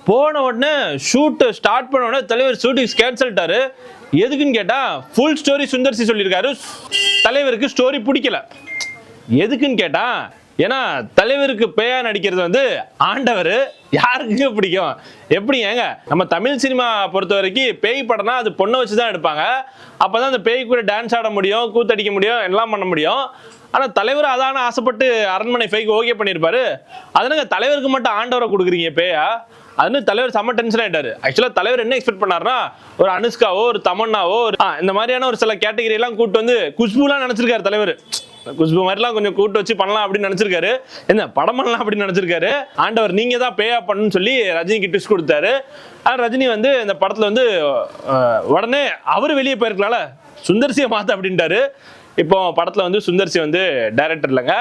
போன உடனே shoot start பண்ண உடனே தலைவர் ஷூட்டிங் கேன்சல்ட்டாரு. எதுக்குன்னு கேட்டா ஃபுல் ஸ்டோரி சுந்தர்சி சொல்லியிருக்காரு. தலைவருக்கு ஸ்டோரி பிடிக்கல. எதுக்குன்னு கேட்டா ஏன்னா தலைவருக்கு பேயா நடிக்கிறது வந்து ஆண்டவர் யாருக்கு பிடிக்கும்? எப்படி ஏங்க நம்ம தமிழ் சினிமா பொறுத்த வரைக்கும் பேய் படம்னா அது பொண்ணை வச்சுதான் எடுப்பாங்க. அப்பதான் அந்த பேய் கூட டான்ஸ் ஆட முடியும், கூத்தடிக்க முடியும், எல்லாம் பண்ண முடியும். ஆனா தலைவர் அதான ஆசைப்பட்டு அரண்மனை ஃபைக்கு ஓகே பண்ணியிருப்பாரு. அதனால தலைவருக்கு மட்டும் ஆண்டவரை கொடுக்குறீங்க பேயா? அதுன்னு தலைவர் செம்ம டென்ஷன் ஆயிட்டாரு. ஆக்சுவலா தலைவர் என்ன எக்ஸ்பெக்ட் பண்ணாருன்னா ஒரு அனுஷ்காவோ ஒரு தமன்னாவோ இந்த மாதிரியான ஒரு சில கேட்டகரி எல்லாம் கூட்டு வந்து குஷ்புலாம் நினைச்சிருக்காரு தலைவர். குஷ்பு மாதிரிலாம் கொஞ்சம் கூட்டு வச்சு பண்ணலாம் அப்படின்னு நினைச்சிருக்காரு. என்ன படம் பண்ணலாம் அப்படின்னு நினைச்சிருக்காரு. ஆண்டவர் நீங்க தான் பேயா பண்ணுன்னு சொல்லி ரஜினிக்கு ட்விஸ்ட் கொடுத்தாரு. ரஜினி வந்து இந்த படத்துல வந்து உடனே அவரு வெளியே போயிருக்கலாம்ல, சுந்தர்சியை மாத்த அப்படின்ட்டாரு. இப்போ படத்துல வந்து சுந்தர்சி வந்து டைரக்டர் இல்லைங்க.